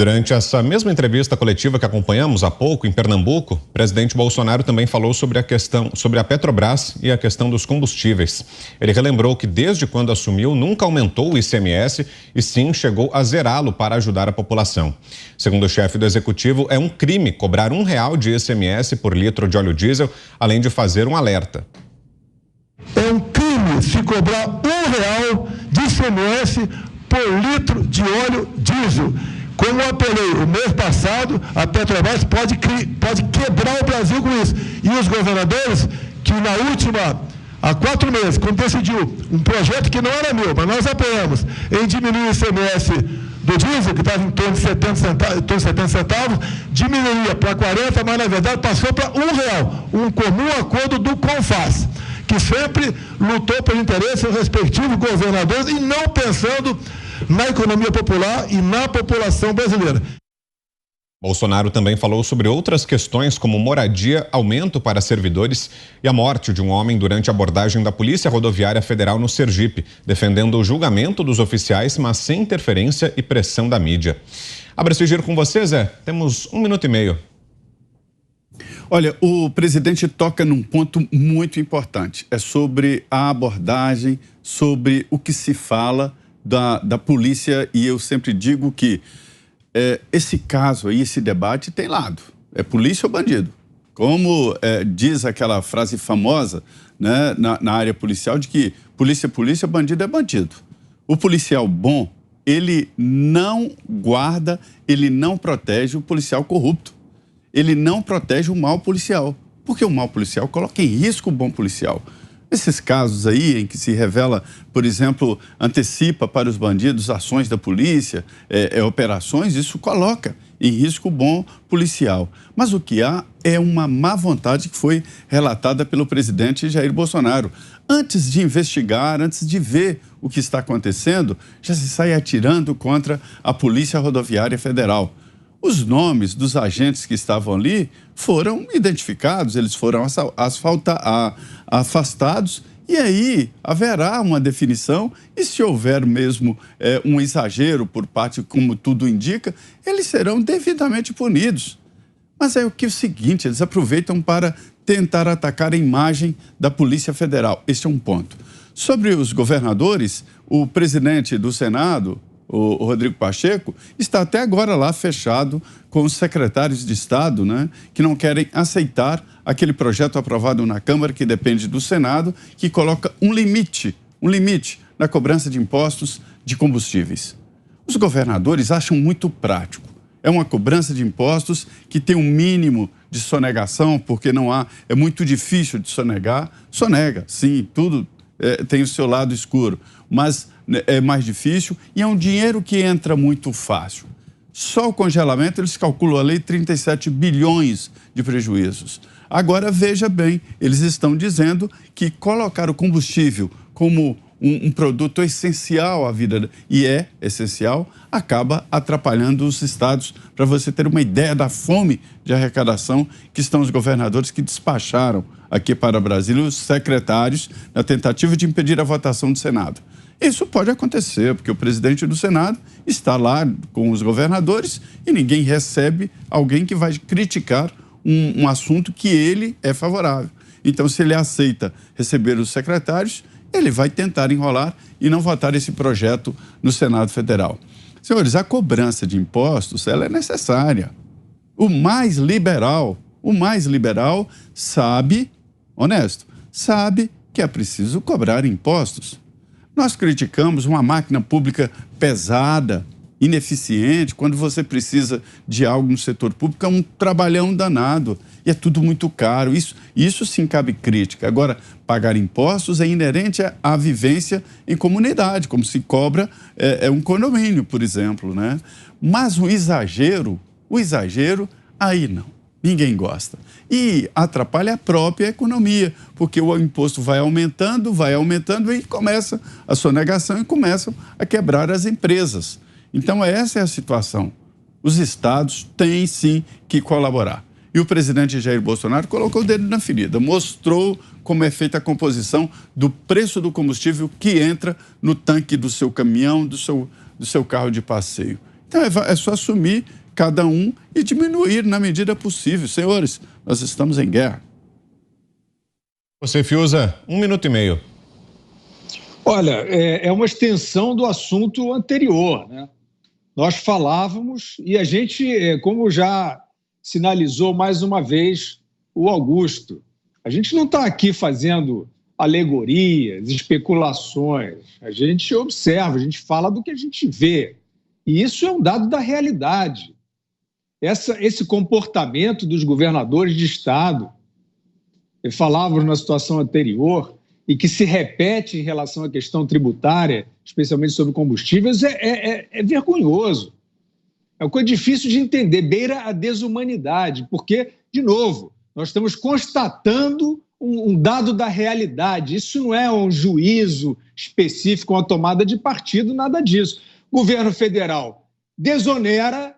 Durante essa mesma entrevista coletiva que acompanhamos há pouco em Pernambuco, o presidente Bolsonaro também falou sobre a Petrobras e a questão dos combustíveis. Ele relembrou que desde quando assumiu nunca aumentou o ICMS e sim chegou a zerá-lo para ajudar a população. Segundo o chefe do executivo, é um crime cobrar R$1 de ICMS por litro de óleo diesel, além de fazer um alerta. É um crime se cobrar R$1 de ICMS por litro de óleo diesel. Como eu apelei o mês passado, a Petrobras pode quebrar o Brasil com isso. E os governadores, que há 4 meses, quando decidiu um projeto que não era meu, mas nós apoiamos, em diminuir o ICMS do diesel, que estava em torno de 70 centavos, diminuía para 40, mas na verdade passou para R$1. Um comum acordo do CONFAS, que sempre lutou pelo interesse dos respectivos governadores e não pensando na economia popular e na população brasileira. Bolsonaro também falou sobre outras questões como moradia, aumento para servidores e a morte de um homem durante a abordagem da Polícia Rodoviária Federal no Sergipe, defendendo o julgamento dos oficiais, mas sem interferência e pressão da mídia. Abra esse giro com você, Zé. Temos 1 minuto e meio. Olha, o presidente toca num ponto muito importante. É sobre a abordagem, sobre o que se fala da polícia, e eu sempre digo que esse caso aí, esse debate tem lado. É polícia ou bandido? Como diz aquela frase famosa, né, na área policial, de que polícia é polícia, bandido é bandido. O policial bom, ele não guarda, ele não protege o policial corrupto. Ele não protege o mau policial, porque o mau policial coloca em risco o bom policial. Esses casos aí em que se revela, por exemplo, antecipa para os bandidos ações da polícia, operações, isso coloca em risco o bom policial. Mas o que há é uma má vontade que foi relatada pelo presidente Jair Bolsonaro. Antes de investigar, antes de ver o que está acontecendo, já se sai atirando contra a Polícia Rodoviária Federal. Os nomes dos agentes que estavam ali foram identificados, eles foram afastados, e aí haverá uma definição, e se houver mesmo um exagero por parte, como tudo indica, eles serão devidamente punidos. Mas é o seguinte, eles aproveitam para tentar atacar a imagem da Polícia Federal. Esse é um ponto. Sobre os governadores, o presidente do Senado, o Rodrigo Pacheco, está até agora lá fechado com os secretários de Estado, né, que não querem aceitar aquele projeto aprovado na Câmara, que depende do Senado, que coloca um limite na cobrança de impostos de combustíveis. Os governadores acham muito prático. É uma cobrança de impostos que tem um mínimo de sonegação, porque é muito difícil de sonegar. Sonega, sim, tudo tem o seu lado escuro, mas é mais difícil e é um dinheiro que entra muito fácil. Só o congelamento, eles calculam a lei 37 bilhões de prejuízos. Agora, veja bem, eles estão dizendo que colocar o combustível como um produto essencial à vida, e é essencial, acaba atrapalhando os estados. Para você ter uma ideia da fome de arrecadação que estão os governadores que despacharam aqui para Brasília, os secretários, na tentativa de impedir a votação do Senado. Isso pode acontecer, porque o presidente do Senado está lá com os governadores e ninguém recebe alguém que vai criticar um assunto que ele é favorável. Então, se ele aceita receber os secretários, ele vai tentar enrolar e não votar esse projeto no Senado Federal. Senhores, a cobrança de impostos, ela é necessária. O mais liberal sabe, honesto, sabe que é preciso cobrar impostos. Nós criticamos uma máquina pública pesada, ineficiente. Quando você precisa de algo no setor público, é um trabalhão danado e é tudo muito caro. Isso sim cabe crítica. Agora, pagar impostos é inerente à vivência em comunidade, como se cobra um condomínio, por exemplo, né? Mas o exagero, aí não. Ninguém gosta. E atrapalha a própria economia, porque o imposto vai aumentando e começa a sonegação e começam a quebrar as empresas. Então, essa é a situação. Os estados têm, sim, que colaborar. E o presidente Jair Bolsonaro colocou o dedo na ferida, mostrou como é feita a composição do preço do combustível que entra no tanque do seu caminhão, do seu carro de passeio. Então é só assumir cada um e diminuir na medida possível. Senhores, nós estamos em guerra. Você, Fiuza, 1 minuto e meio. Olha, é uma extensão do assunto anterior, né? Nós falávamos e a gente, como já sinalizou mais uma vez o Augusto, a gente não está aqui fazendo alegorias, especulações. A gente observa, a gente fala do que a gente vê. E isso é um dado da realidade. Esse comportamento dos governadores de Estado, falávamos na situação anterior, e que se repete em relação à questão tributária, especialmente sobre combustíveis, é vergonhoso. É uma coisa difícil de entender, beira a desumanidade, porque, de novo, nós estamos constatando um dado da realidade. Isso não é um juízo específico, uma tomada de partido, nada disso. Governo federal desonera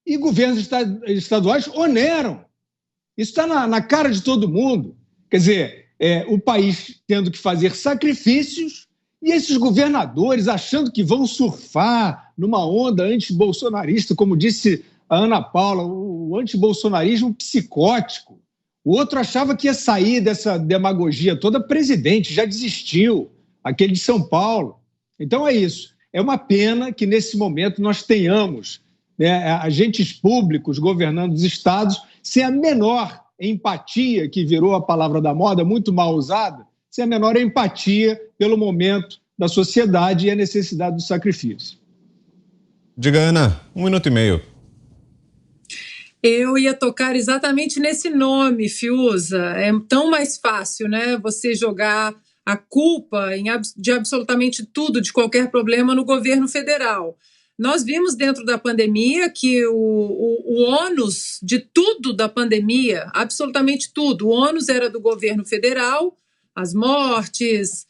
e governos estaduais oneram. Isso está na cara de todo mundo. Quer dizer, o país tendo que fazer sacrifícios e esses governadores achando que vão surfar numa onda antibolsonarista, como disse a Ana Paula, o antibolsonarismo psicótico. O outro achava que ia sair dessa demagogia toda, presidente, já desistiu, aquele de São Paulo. Então é isso. É uma pena que nesse momento nós tenhamos agentes públicos governando os estados sem a menor empatia, que virou a palavra da moda, muito mal usada, sem a menor empatia pelo momento da sociedade e a necessidade do sacrifício. Diga, Ana, 1 minuto e meio. Eu ia tocar exatamente nesse nome, Fiuza. É tão mais fácil, né? Você jogar a culpa de absolutamente tudo, de qualquer problema, no governo federal. Nós vimos dentro da pandemia que o ônus de tudo da pandemia, absolutamente tudo, o ônus era do governo federal, as mortes,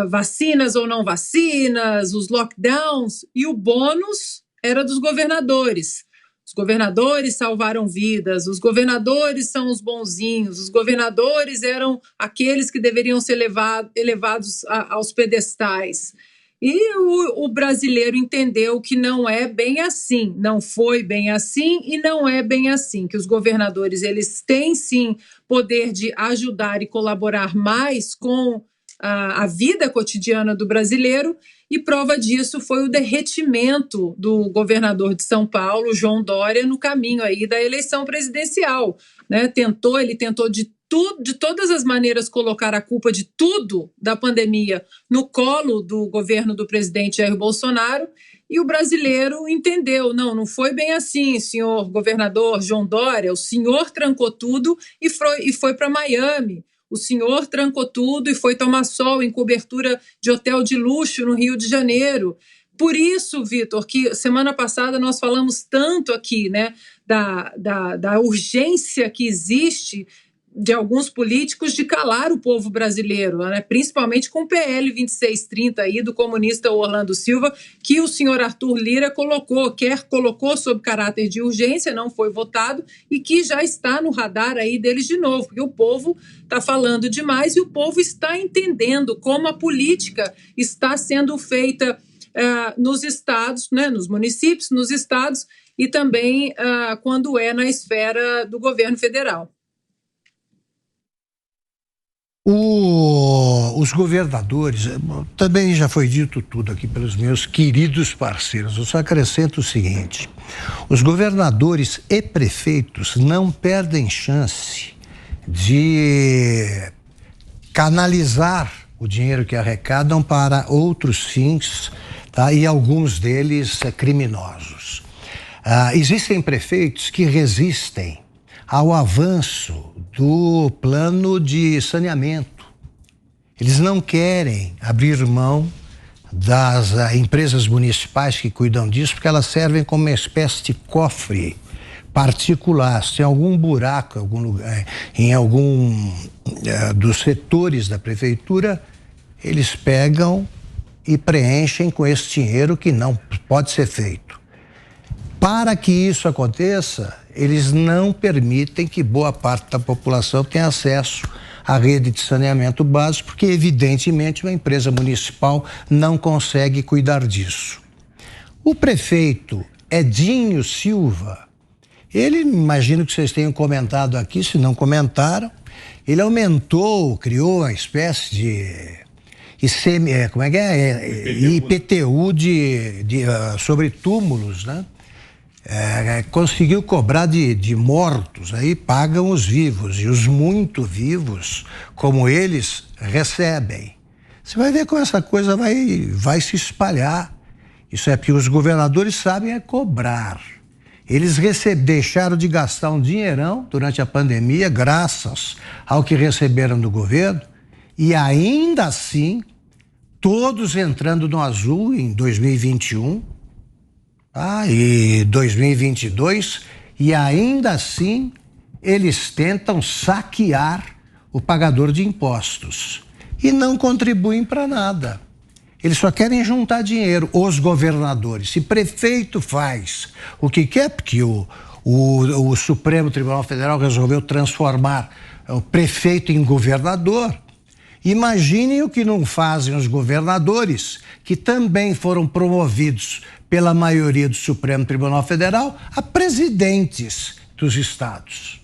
vacinas ou não vacinas, os lockdowns, e o bônus era dos governadores. Os governadores salvaram vidas, os governadores são os bonzinhos, os governadores eram aqueles que deveriam ser elevados aos pedestais. E o brasileiro entendeu que não é bem assim, não foi bem assim e não é bem assim, que os governadores eles têm sim poder de ajudar e colaborar mais com a vida cotidiana do brasileiro, e prova disso foi o derretimento do governador de São Paulo, João Dória, no caminho aí da eleição presidencial, né? Ele tentou de todas as maneiras colocar a culpa de tudo da pandemia no colo do governo do presidente Jair Bolsonaro, e o brasileiro entendeu, não foi bem assim, senhor governador João Dória, o senhor trancou tudo e foi para Miami. O senhor trancou tudo e foi tomar sol em cobertura de hotel de luxo no Rio de Janeiro. Por isso, Vitor, que semana passada nós falamos tanto aqui, né, da urgência que existe de alguns políticos de calar o povo brasileiro, né? Principalmente com o PL 2630 aí do comunista Orlando Silva, que o senhor Arthur Lira colocou sob caráter de urgência, não foi votado, e que já está no radar aí deles de novo, porque o povo está falando demais e o povo está entendendo como a política está sendo feita nos estados, né, nos municípios, nos estados, e também quando é na esfera do governo federal. Os governadores, também já foi dito tudo aqui pelos meus queridos parceiros, eu só acrescento o seguinte: os governadores e prefeitos não perdem chance de canalizar o dinheiro que arrecadam para outros fins, tá? E alguns deles criminosos. Existem prefeitos que resistem ao avanço do plano de saneamento. Eles não querem abrir mão das empresas municipais que cuidam disso, porque elas servem como uma espécie de cofre particular. Se tem algum buraco em algum dos setores da prefeitura, eles pegam e preenchem com esse dinheiro que não pode ser feito. Para que isso aconteça, eles não permitem que boa parte da população tenha acesso à rede de saneamento básico, porque, evidentemente, uma empresa municipal não consegue cuidar disso. O prefeito Edinho Silva, ele, imagino que vocês tenham comentado aqui, se não comentaram, ele criou uma espécie de IPTU sobre túmulos, né? Conseguiu cobrar de mortos, aí pagam os vivos, e os muito vivos, como eles, recebem. Você vai ver como essa coisa vai se espalhar. Isso é porque os governadores sabem cobrar. Eles deixaram de gastar um dinheirão durante a pandemia, graças ao que receberam do governo, e ainda assim, todos entrando no azul em 2021, e 2022, e ainda assim eles tentam saquear o pagador de impostos e não contribuem para nada. Eles só querem juntar dinheiro, os governadores. Se prefeito faz o que quer, porque o Supremo Tribunal Federal resolveu transformar o prefeito em governador, imaginem o que não fazem os governadores, que também foram promovidos pela maioria do Supremo Tribunal Federal a presidentes dos estados.